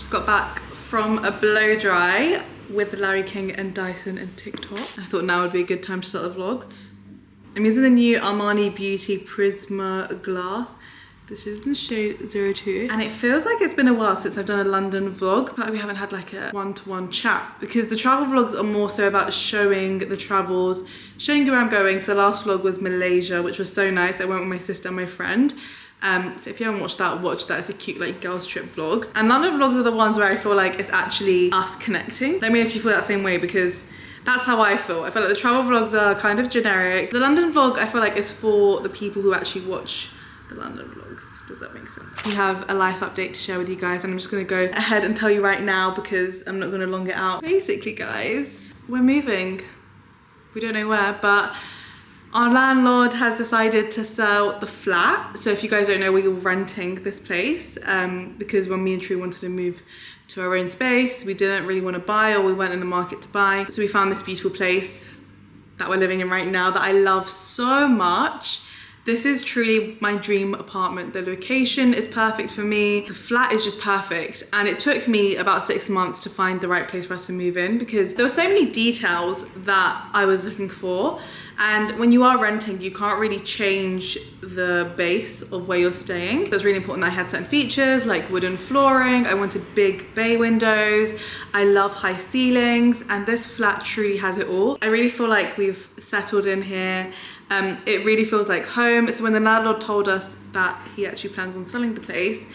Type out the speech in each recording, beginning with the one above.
Just got back from a blow dry with Larry King and Dyson and TikTok. I thought now would be a good time to start the vlog. I'm using the new Armani Beauty Prisma Glass. This is in the shade 02. And it feels like it's been a while since I've done a London vlog. Like we haven't had like a one-to-one chat, because the travel vlogs are more so about showing the travels, showing you where I'm going. So the last vlog was Malaysia, which was so nice. I went with my sister and my friend. So if you haven't watched that, watch that. It's a cute like girls trip vlog. And London vlogs are the ones where I feel like it's actually us connecting. Let me know if you feel that same way, because that's how I feel. I feel like the travel vlogs are kind of generic. The London vlog, I feel like, is for the people who actually watch the London vlogs. Does that make sense? We have a life update to share with you guys, and I'm just gonna go ahead and tell you right now because I'm not gonna long it out. Basically, guys, we're moving. We don't know where, but our landlord has decided to sell the flat. So if you guys don't know, we were renting this place because when me and True wanted to move to our own space, we didn't really want to buy, or we weren't in the market to buy. So we found this beautiful place that we're living in right now that I love so much. This is truly my dream apartment. The location is perfect for me. The flat is just perfect. And it took me about 6 months to find the right place for us to move in, because there were so many details that I was looking for. And when you are renting, you can't really change the base of where you're staying. It was really important that I had certain features like wooden flooring. I wanted big bay windows. I love high ceilings, and this flat truly has it all. I really feel like we've settled in here. It really feels like home. So when the landlord told us that he actually plans on selling the place,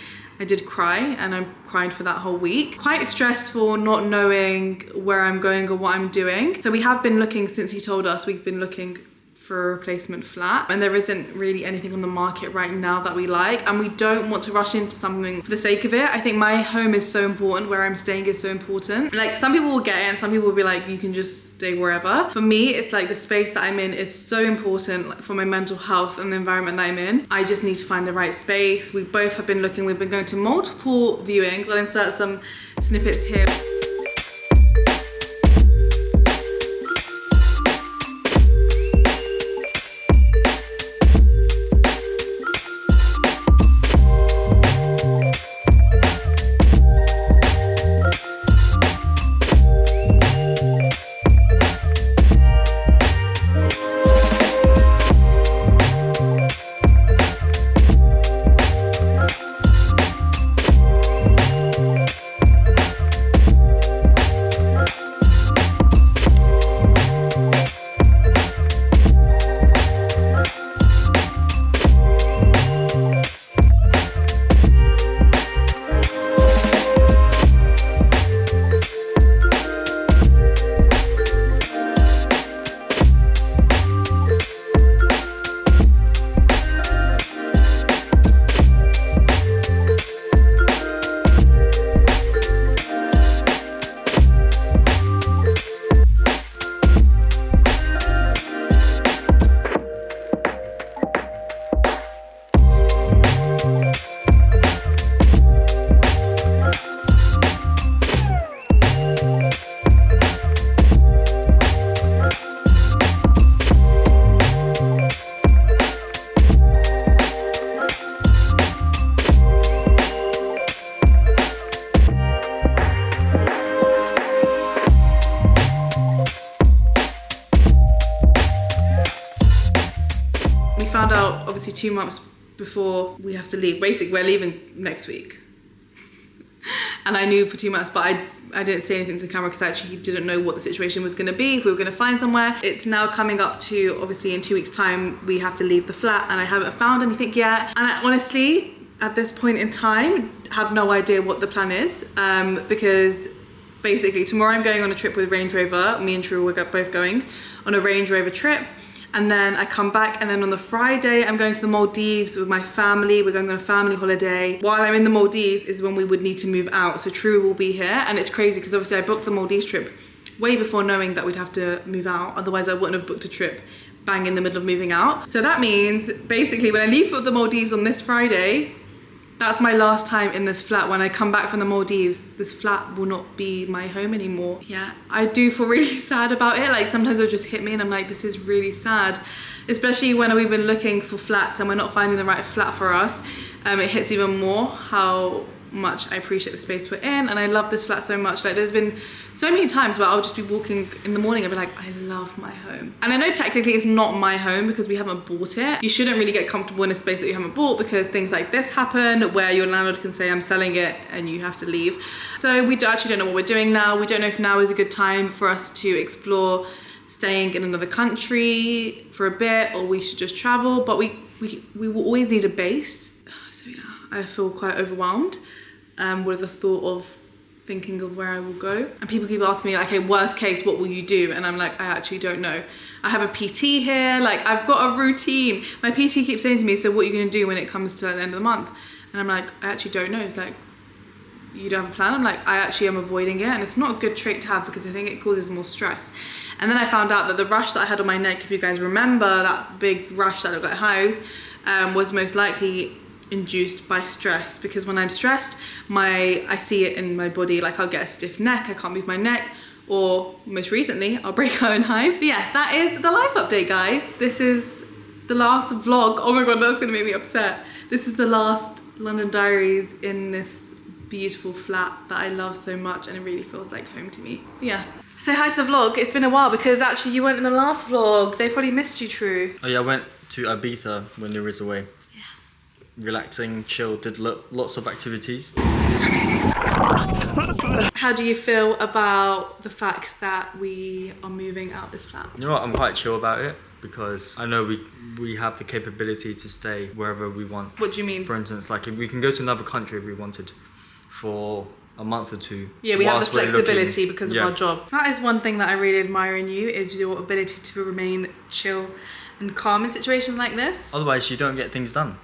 I did cry, and I cried for that whole week. Quite stressful, not knowing where I'm going or what I'm doing. So we have been looking, since he told us, we've been looking for a replacement flat, and there isn't really anything on the market right now that we like, and we don't want to rush into something for the sake of it. I think my home is so important, where I'm staying is so important. Like, some people will get it and some people will be like, you can just stay wherever. For me, it's like the space that I'm in is so important, like, for my mental health and the environment that I'm in. I just need to find the right space. We both have been looking, we've been going to multiple viewings. I'll insert some snippets here. Found out obviously 2 months before we have to leave. Basically, we're leaving next week. And I knew for 2 months, but I didn't say anything to the camera because I actually didn't know what the situation was going to be, if we were going to find somewhere. It's now coming up to, obviously in 2 weeks time, we have to leave the flat, and I haven't found anything yet. And I honestly, at this point in time, have no idea what the plan is, because basically tomorrow I'm going on a trip with Range Rover. Me and True are both going on a Range Rover trip. And then I come back, and then on the Friday, I'm going to the Maldives with my family. We're going on a family holiday. While I'm in the Maldives is when we would need to move out. So True will be here. And it's crazy because obviously I booked the Maldives trip way before knowing that we'd have to move out. Otherwise I wouldn't have booked a trip bang in the middle of moving out. So that means basically when I leave for the Maldives on this Friday, that's my last time in this flat. When I come back from the Maldives, this flat will not be my home anymore. Yeah, I do feel really sad about it. Like sometimes it'll just hit me and I'm like, this is really sad. Especially when we've been looking for flats and we're not finding the right flat for us. It hits even more how much I appreciate the space we're in, and I love this flat so much. Like, there's been so many times where I'll just be walking in the morning and be like, I love my home. And I know technically it's not my home because we haven't bought it. You shouldn't really get comfortable in a space that you haven't bought, because things like this happen where your landlord can say, I'm selling it, and you have to leave. So we actually don't know what we're doing now. We don't know if now is a good time for us to explore staying in another country for a bit, or we should just travel. But we will always need a base. So yeah, I feel quite overwhelmed with the thought of thinking of where I will go. And people keep asking me, like, okay, worst case, what will you do? And I'm like, I actually don't know. I have a PT here, like, I've got a routine. My PT keeps saying to me, so what are you gonna do when it comes to the end of the month? And I'm like, I actually don't know. It's like, you don't have a plan? I'm like, I actually am avoiding it. And it's not a good trait to have, because I think it causes more stress. And then I found out that the rash that I had on my neck, if you guys remember, that big rash that looked like hives, was most likely induced by stress, because when I'm stressed, I see it in my body. Like, I'll get a stiff neck, I can't move my neck, or most recently I'll break out in hives. So yeah, that is the life update, guys. This is the last vlog. Oh my god, that's gonna make me upset. This is the last London Diaries in this beautiful flat that I love so much, and it really feels like home to me. Yeah, say hi to the vlog. It's been a while, because actually you weren't in the last vlog. They probably missed you, True. Oh yeah, I went to Ibiza when you was away. Relaxing, chill, did lots of activities. How do you feel about the fact that we are moving out this flat? You know what, I'm quite chill about it, because I know we have the capability to stay wherever we want. What do you mean? For instance, like, if we can go to another country if we wanted for a month or two. Yeah, we have the flexibility because of our job. That is one thing that I really admire in you, is your ability to remain chill and calm in situations like this. Otherwise you don't get things done.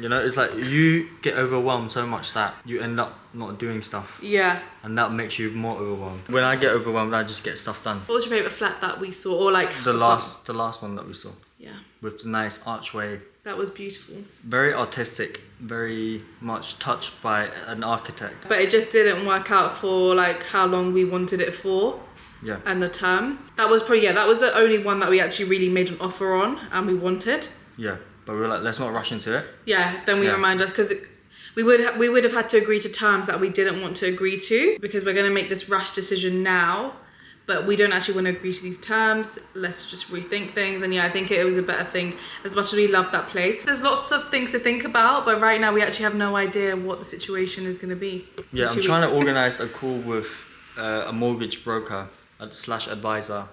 You know, it's like you get overwhelmed so much that you end up not doing stuff. Yeah. And that makes you more overwhelmed. When I get overwhelmed, I just get stuff done. What was your favourite flat that we saw? Or like the last one that we saw. Yeah. With the nice archway. That was beautiful. Very artistic, very much touched by an architect. But it just didn't work out for like how long we wanted it for. Yeah. And the term. That was probably, that was the only one that we actually really made an offer on and we wanted. Yeah. But we were like, let's not rush into it. Yeah, then we remind us, because we would have had to agree to terms that we didn't want to agree to, because we're going to make this rash decision now, but we don't actually want to agree to these terms. Let's just rethink things. And yeah, I think it was a better thing, as much as we love that place. There's lots of things to think about, but right now we actually have no idea what the situation is going to be. Yeah, I'm trying to organise a call with a mortgage broker / advisor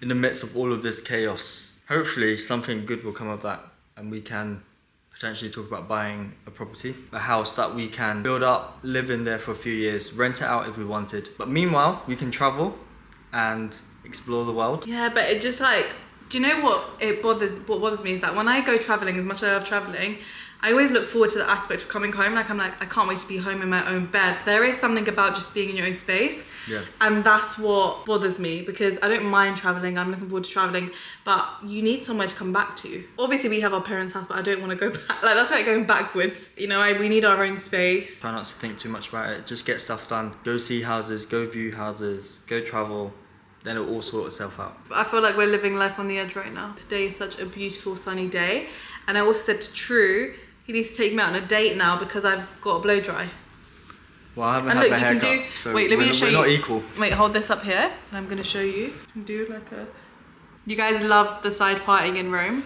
in the midst of all of this chaos. Hopefully something good will come of that, and we can potentially talk about buying a property, a house that we can build up, live in there for a few years, rent it out if we wanted. But meanwhile, we can travel and explore the world. Yeah, but it just like, do you know what bothers me is that when I go traveling, as much as I love traveling, I always look forward to the aspect of coming home. Like, I'm like, I can't wait to be home in my own bed. There is something about just being in your own space. Yeah. And that's what bothers me, because I don't mind traveling. I'm looking forward to traveling, but you need somewhere to come back to. Obviously we have our parents' house, but I don't want to go back. Like, that's like going backwards. You know, we need our own space. Try not to think too much about it. Just get stuff done. Go see houses, go view houses, go travel. Then it'll all sort itself out. I feel like we're living life on the edge right now. Today is such a beautiful sunny day. And I also said to True, he needs to take me out on a date now because I've got a blow dry. Well, I haven't had my haircut, so wait, let me just show you. We're not equal. Wait, hold this up here, and I'm going to show you. You can do like a... You guys loved the side parting in Rome.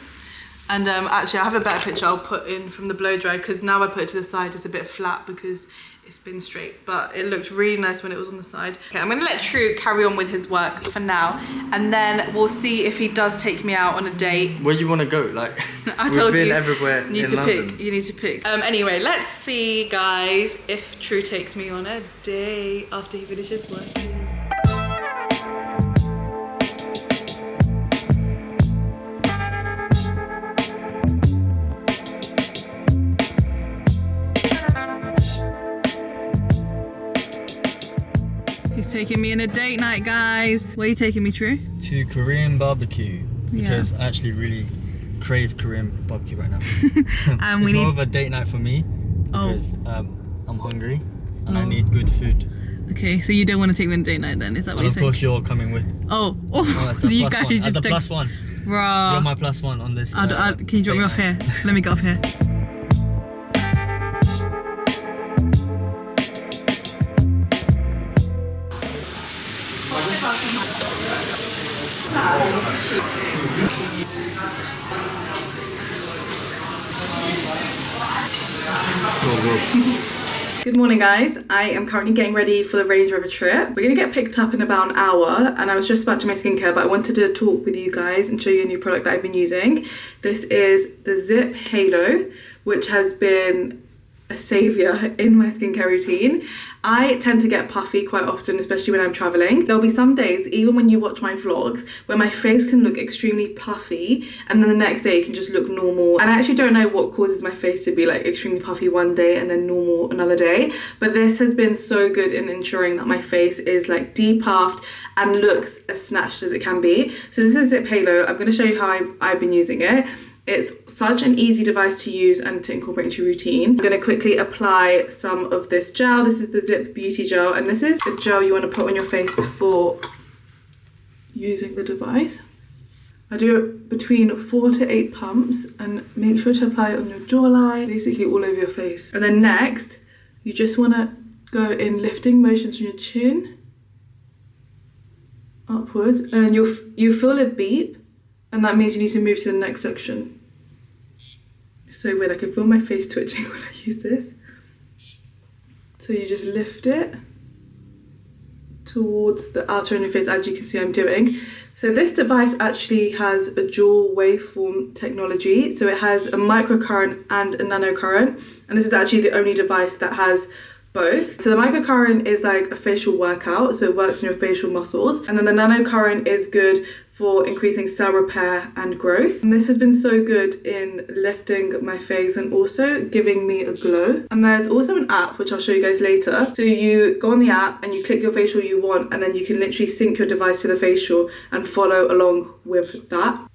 And actually, I have a better picture I'll put in from the blow dry, because now I put it to the side, it's a bit flat because it's been straight, but it looked really nice when it was on the side. Okay, I'm gonna let True carry on with his work for now, and then we'll see if he does take me out on a date. Where do you want to go? Like, I told you, everywhere you need to pick. You need to pick. Anyway, let's see, guys, if True takes me on a date after he finishes working. He's taking me on a date night, guys. Where are you taking me, True? To Korean barbecue, because I actually really crave Korean barbecue right now. And it's more of a date night for me, because I'm hungry and I need good food. Okay, so you don't want to take me on a date night then? Is that what you're saying? And of course you're coming with. That's a you guys one. As a plus one. Bruh. You're my plus one on this. Can you drop me off here? Let me get off here. Good morning guys, I am currently getting ready for the Range Rover trip. We're gonna get picked up in about an hour and I was just about to do my skincare, but I wanted to talk with you guys and show you a new product that I've been using. This is the ZIIP Halo, which has been a saviour in my skincare routine. I tend to get puffy quite often, especially when I'm travelling. There'll be some days, even when you watch my vlogs, where my face can look extremely puffy and then the next day it can just look normal. And I actually don't know what causes my face to be like extremely puffy one day and then normal another day. But this has been so good in ensuring that my face is like depuffed and looks as snatched as it can be. So this is ZIIP Halo. I'm going to show you how I've been using it. It's such an easy device to use and to incorporate into your routine. I'm going to quickly apply some of this gel. This is the ZIIP Beauty Gel, and this is the gel you want to put on your face before using the device. I do it between 4 to 8 pumps and make sure to apply it on your jawline, basically all over your face. And then next, you just want to go in lifting motions from your chin upwards, and you feel a beep, and that means you need to move to the next section. So weird, I can feel my face twitching when I use this. So you just lift it towards the outer end of your face, as you can see I'm doing. So this device actually has a dual waveform technology. So it has a microcurrent and a nanocurrent. And this is actually the only device that has both. So the microcurrent is like a facial workout, so it works on your facial muscles. And then the nanocurrent is good for increasing cell repair and growth. And this has been so good in lifting my face and also giving me a glow. And there's also an app, which I'll show you guys later. So you go on the app and you click your facial you want, and then you can literally sync your device to the facial and follow along with that.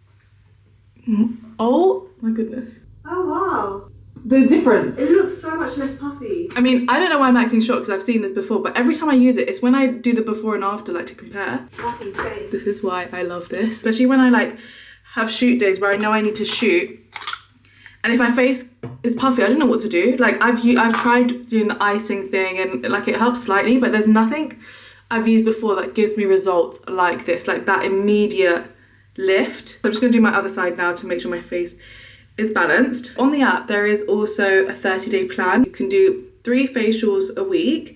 Oh my goodness. Oh wow. The difference. It looks so much less puffy. I mean, I don't know why I'm acting shocked because I've seen this before, but every time I use it, it's when I do the before and after, like to compare. That's insane. This is why I love this. Especially when I like have shoot days where I know I need to shoot. And if my face is puffy, I don't know what to do. Like I've tried doing the icing thing and like it helps slightly, but there's nothing I've used before that gives me results like this, like that immediate lift. So I'm just gonna do my other side now to make sure my face is balanced. On the app there is also a 30-day plan. You can do 3 facials a week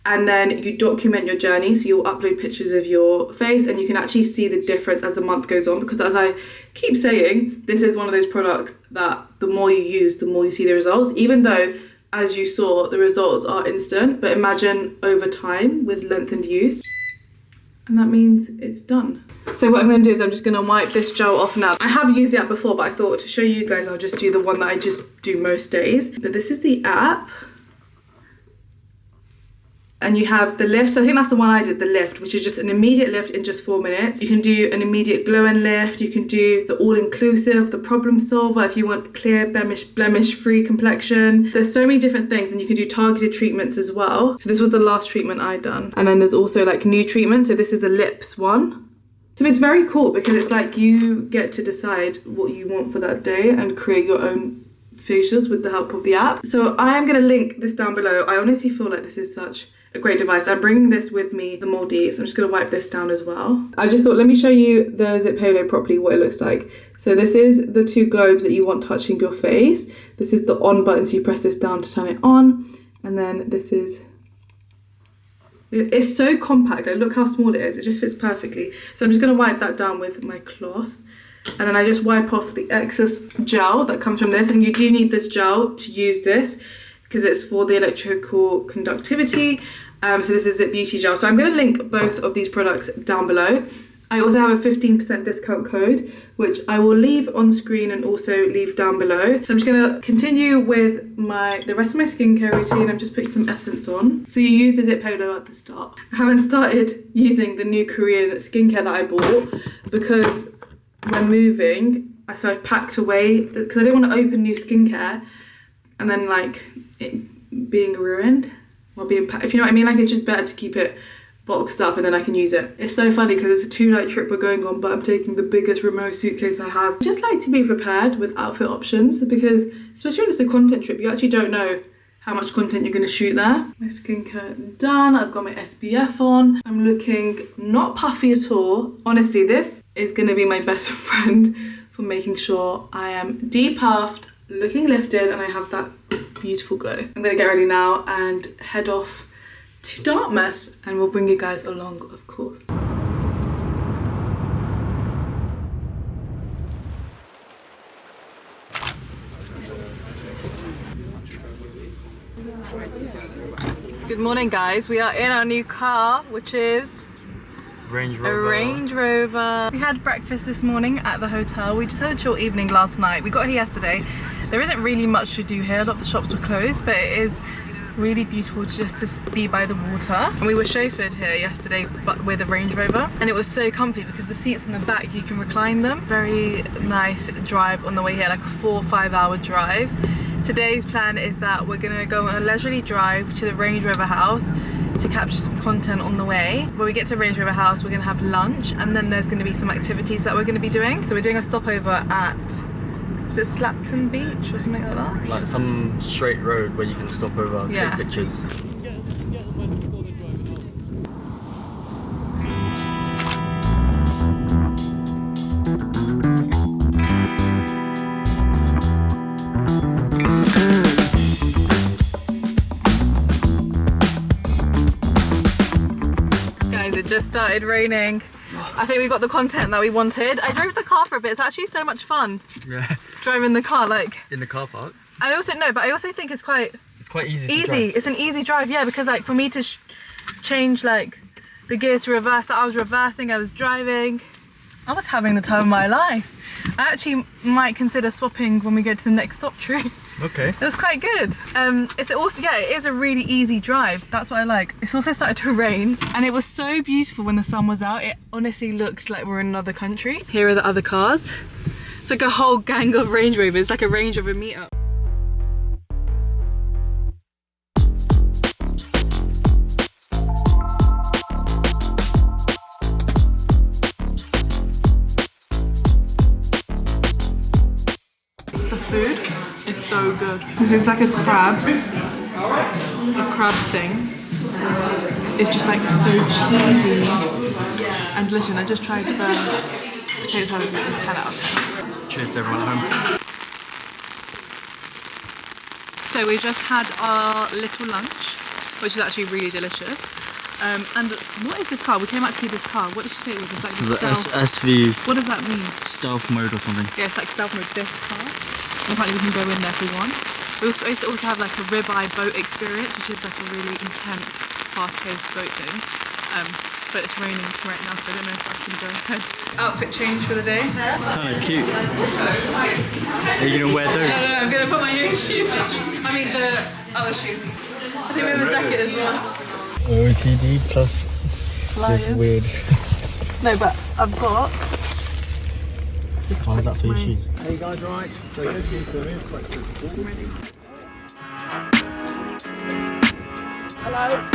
and then you document your journey, so you'll upload pictures of your face and you can actually see the difference as the month goes on, because as I keep saying, this is one of those products that the more you use, the more you see the results, even though as you saw the results are instant, but imagine over time with lengthened use. And that means it's done. So what I'm going to do is I'm just going to wipe this gel off now. I have used the app before, but I thought to show you guys I'll just do the one that I just do most days. But this is the app. And you have the lift. So I think that's the one I did, the lift, which is just an immediate lift in just 4 minutes. You can do an immediate glow and lift. You can do the all-inclusive, the problem solver if you want clear, blemish-free complexion. There's so many different things, and you can do targeted treatments as well. So this was the last treatment I'd done. And then there's also like new treatment. So this is the lips one. So it's very cool because it's like you get to decide what you want for that day and create your own facials with the help of the app. So I am going to link this down below. I honestly feel like this is such a great device. I'm bringing this with me, the Maldives. I'm just going to wipe this down as well. I just thought, let me show you the ZIIP Halo properly, what it looks like. So this is the 2 globes that you want touching your face. This is the on button, so you press this down to turn it on. And then this is, it's so compact. Like, look how small it is. It just fits perfectly. So I'm just going to wipe that down with my cloth. And then I just wipe off the excess gel that comes from this. And you do need this gel to use this, because it's for the electrical conductivity. So this is ZIIP Beauty Gel. So I'm going to link both of these products down below. I also have a 15% discount code, which I will leave on screen and also leave down below. So I'm just going to continue with the rest of my skincare routine. I'm just putting some essence on. So you use the ZIIP Halo at the start. I haven't started using the new Korean skincare that I bought because we're moving. So I've packed away, because I don't want to open new skincare and then like it being ruined or being packed, if you know what I mean. Like it's just better to keep it boxed up and then I can use it. It's so funny because it's a 2-night trip we're going on, but I'm taking the biggest remote suitcase I have. I just like to be prepared with outfit options, because especially when it's a content trip, you actually don't know how much content you're going to shoot there. My skincare done. I've got my SPF on. I'm looking not puffy at all. Honestly, this is going to be my best friend for making sure I am depuffed, looking lifted, and I have that beautiful glow. I'm going to get ready now and head off to Dartmouth, and we'll bring you guys along, of course. Good morning, guys. We are in our new car, which is Range Rover. a Range Rover. We had breakfast this morning at the hotel. We just had a chill evening last night. We got here yesterday. There isn't really much to do here. A lot of the shops were closed, but it is really beautiful just to be by the water. And we were chauffeured here yesterday but with a Range Rover, and it was so comfy because the seats in the back, you can recline them. Very nice drive on the way here, like a 4 or 5 hour drive. Today's plan is that we're gonna go on a leisurely drive to the Range Rover house to capture some content on the way. When we get to Range Rover house, we're gonna have lunch, and then there's gonna be some activities that we're gonna be doing. So we're doing a stopover at, is it Slapton Beach or something like that? Like some straight road where you can stop over, Yeah. take pictures. Guys, it just started raining. I think we got the content that we wanted. I drove the car for a bit. It's actually so much fun. Yeah. Driving the car, like. In the car park. I also but I also think it's quite easy. To easy. drive. It's an easy drive, yeah, because like for me to change like the gears to reverse, I was reversing, I was driving. I was having the time of my life. I actually might consider swapping when we go to the next stop tree. Okay. It was quite good. It's also, yeah, it is a really easy drive. That's what I like. It's also started to rain, and it was so beautiful when the sun was out. It honestly looked like we're in another country. Here are the other cars. It's like a whole gang of Range Rovers. It's like a Range Rover meetup. Food is so good. This is like a crab thing. It's just like so cheesy and delicious. I just tried the potato salad, and it was 10 out of 10. Cheers to everyone at home. So we just had our little lunch, which is actually really delicious. And what is this car? We came out to see this car. What did you say it was? It's like the stealth. SV. What does that mean? Stealth mode or something. Yeah, it's like stealth mode, this car. Apparently we can go in there if we want. We were supposed to also have like a ribeye boat experience, which is like a really intense, fast-paced boat thing. But it's raining right now, so I don't know if I can go ahead. Outfit change for the day. Kind of cute. Are you gonna wear those? No, I'm gonna put my own shoes on. I mean the other shoes. I think we have a jacket as well. OOTD plus Flyers. this weird. No, but I've got. How is that for your shoes? Hey guys, right? So good news for me, it's quite difficult. I'm ready. Hello.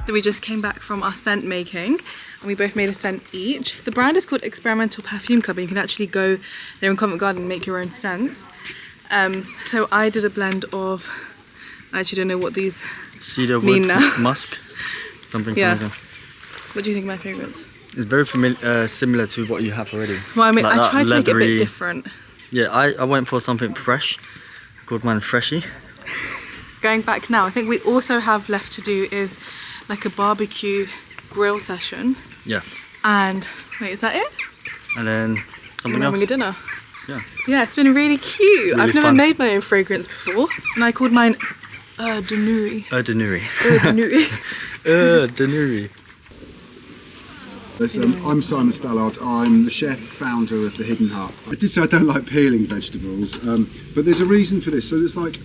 So we just came back from our scent making, and we both made a scent each. The brand is called Experimental Perfume Club, and you can actually go there in Covent Garden and make your own scents. So I did a blend of, I actually don't know what these Cedar mean wood, now. musk, something. Yeah. Something. What do you think of my favourites? It's very similar to what you have already. Well, I mean, Like I that tried to make it a leathery- bit different. Yeah, I went for something fresh, called mine Freshy. Going back now, I think we also have left to do is like a barbecue grill session. Yeah. And wait, is that it? And then something We're having a else. dinner. Yeah. Yeah, it's been really cute. Really I've never fun. made my own fragrance before, and I called mine Danuri. Danuri. Danuri. Danuri. I'm Simon Stallard. I'm the chef founder of the Hidden Hut. I did say I don't like peeling vegetables, but there's a reason for this. So there's like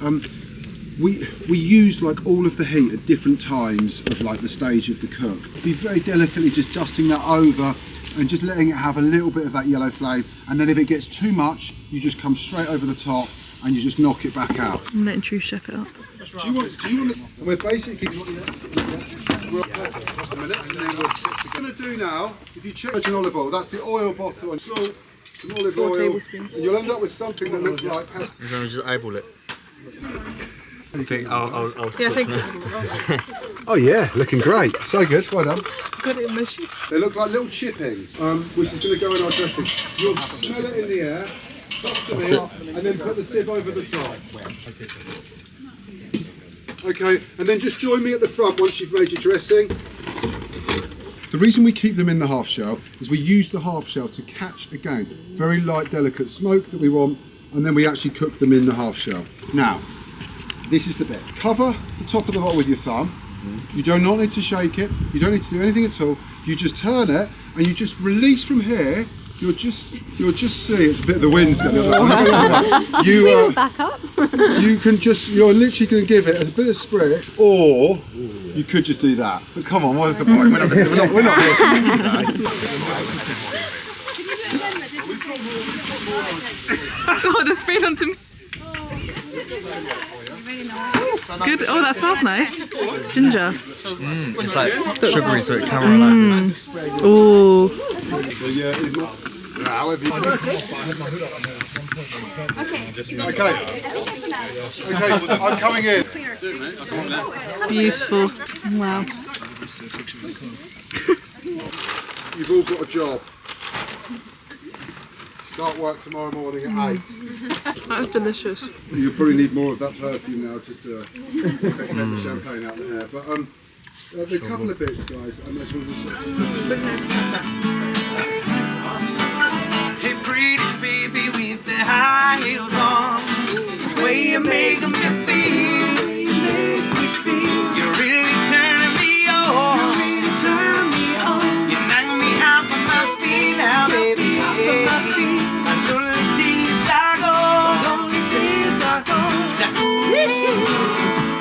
we use like all of the heat at different times of like the stage of the cook. Be very delicately just dusting that over and just letting it have a little bit of that yellow flame, and then if it gets too much, you just come straight over the top and you just knock it back out. I'm letting True Chef it up. Do you want we're basically what we're going to do now, if you check an olive oil, that's the oil bottle, and salt, some olive 4 oil, tablespoons. and you'll end up with something that looks like pasta. Let me just eyeball it. I think I'll Yeah, I think Oh yeah, looking great. So good, well done. got it in my shoe. They look like little chippings, which is going to go in our dressing. You'll smell it in the air, dust them in, and then put the sieve over the top. Okay, and then just join me at the front once you've made your dressing. The reason we keep them in the half shell is we use the half shell to catch, again, very light, delicate smoke that we want, and then we actually cook them in the half shell. Now, this is the bit. Cover the top of the bottle with your thumb. You do not need to shake it. You don't need to do anything at all. You just turn it and you just release from here. You'll just see it's a bit of the wind's going. Back up. You're literally going to give it a bit of spirit, or you could just do that. But come on, what is the point? We're not here today. Oh, the sprayed onto me. Good. Oh, that smells nice. Ginger. It's like sugary, so it caramelizes. Oh. Okay, I'm coming in. Beautiful. Wow. You've all got a job. Start work tomorrow morning at 8. That's delicious. You'll probably need more of that perfume now just to take the champagne out of the hair. But there are a couple of bits, guys, and this one's a Hey, pretty baby with the high heels on, the way you make them feel, you're really turning me on, you knock me out of my feet now, baby. My lonely days are gone,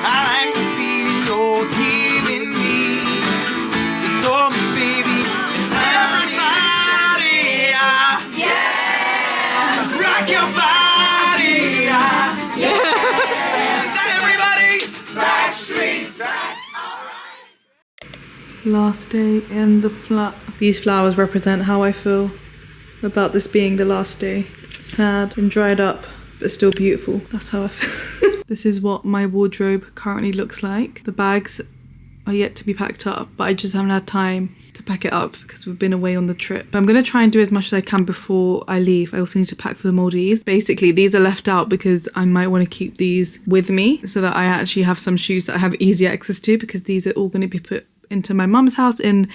I like the feeling you're giving me, just hold me, baby, and everybody, rock your body, Is that everybody? Back streets back, alright. Last day in the flat. These flowers represent how I feel about this being the last day. Sad and dried up, but still beautiful. That's how I feel. This is what my wardrobe currently looks like. The bags are yet to be packed up, but I just haven't had time to pack it up because we've been away on the trip. But I'm gonna try and do as much as I can before I leave. I also need to pack for the Maldives. Basically, these are left out because I might want to keep these with me so that I actually have some shoes that I have easy access to, because these are all going to be put into my mum's house in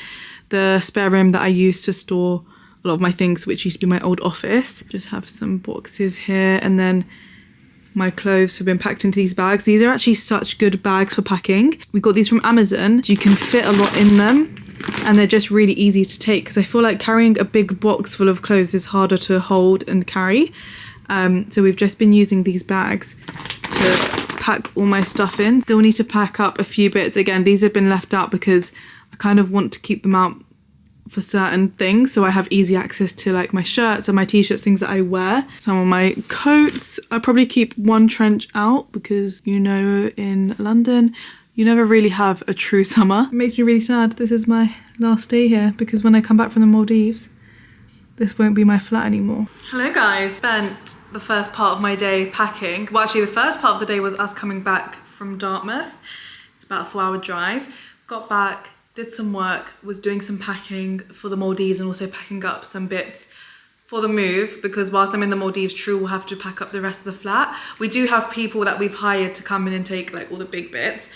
the spare room that I use to store a lot of my things, which used to be my old office. Just have some boxes here, and then my clothes have been packed into these bags. These are actually such good bags for packing. We got these from Amazon. You can fit a lot in them and they're just really easy to take, because I feel like carrying a big box full of clothes is harder to hold and carry. So we've just been using these bags to pack all my stuff in. Still need to pack up a few bits. Again, these have been left out because I kind of want to keep them out for certain things, so I have easy access to like my shirts and my t-shirts, things that I wear. Some of my coats, I probably keep one trench out because, you know, in London you never really have a true summer. It makes me really sad. This is my last day here because when I come back from the Maldives, this won't be my flat anymore. Hello guys. Spent the first part of my day packing. Well, actually the first part of the day was us coming back from Dartmouth. It's about a 4-hour drive. Got back, did some work, was doing some packing for the Maldives and also packing up some bits for the move, because whilst I'm in the Maldives, True will have to pack up the rest of the flat. We do have people that we've hired to come in and take like all the big bits.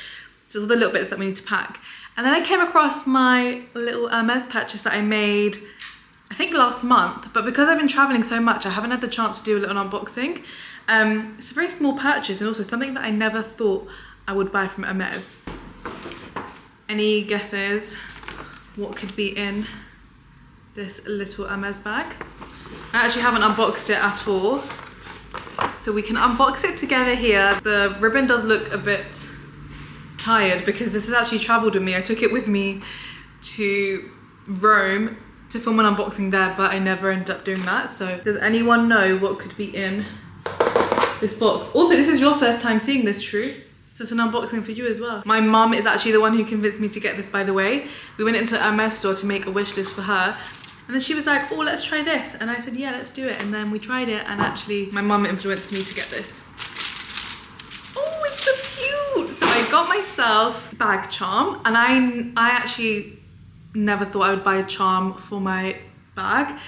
So all the little bits that we need to pack. And then I came across my little Hermes purchase that I made, I think last month, but because I've been traveling so much, I haven't had the chance to do a little unboxing. It's a very small purchase and also something that I never thought I would buy from Hermes. Any guesses what could be in this little Hermes bag? I actually haven't unboxed it at all. so we can unbox it together here. The ribbon does look a bit tired because this has actually traveled with me. I took it with me to Rome to film an unboxing there, but I never ended up doing that. So does anyone know what could be in this box? Also, this is your first time seeing this, True? So it's an unboxing for you as well. My mum is actually the one who convinced me to get this, by the way. We went into Hermes store to make a wish list for her. And then she was like, oh, let's try this. And I said, yeah, let's do it. And then we tried it, and actually my mum influenced me to get this. Oh, it's so cute. So I got myself a bag charm, and I actually never thought I would buy a charm for my bag.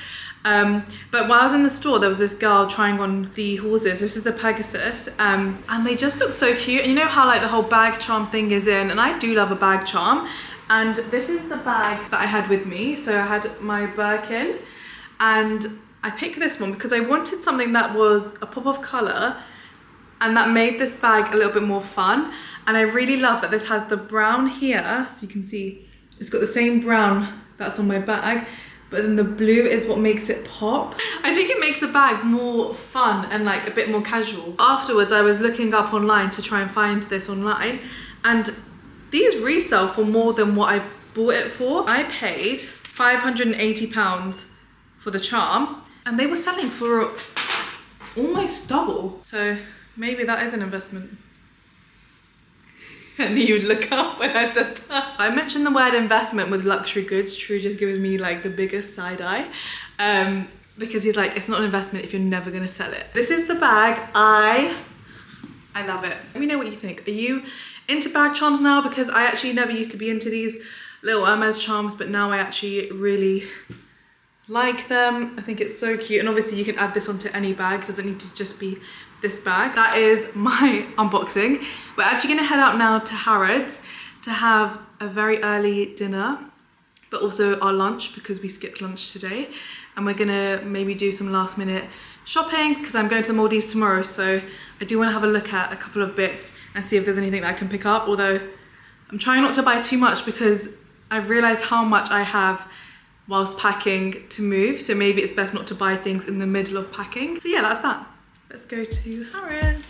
But while I was in the store, there was this girl trying on the horses. This is the Pegasus, and they just look so cute. And you know how like the whole bag charm thing is in, and I do love a bag charm. And this is the bag that I had with me. So I had my Birkin, and I picked this one because I wanted something that was a pop of color and that made this bag a little bit more fun. And I really love that this has the brown here, so you can see it's got the same brown that's on my bag, but then the blue is what makes it pop. I think it makes the bag more fun and like a bit more casual. Afterwards, I was looking up online to try and find this online, and these resell for more than what I bought it for. I paid £580 for the charm, and they were selling for almost double. So maybe that is an investment. I knew you'd look up when I said that. I mentioned the word investment with luxury goods. True just gives me like the biggest side eye. Because he's like, it's not an investment if you're never gonna sell it. This is the bag. I love it. Let me know what you think. Are you into bag charms now? Because I actually never used to be into these little Hermes charms, but now I actually really like them. I think it's so cute. And obviously you can add this onto any bag. It doesn't need to just be this bag. That is my unboxing. We're actually gonna head out now to Harrods to have a very early dinner, but also our lunch because we skipped lunch today. And we're gonna maybe do some last minute shopping because I'm going to the Maldives tomorrow. So I do wanna have a look at a couple of bits and see if there's anything that I can pick up. Although I'm trying not to buy too much because I realized how much I have whilst packing to move. So maybe it's best not to buy things in the middle of packing. So yeah, that's that. Let's go to Harrods.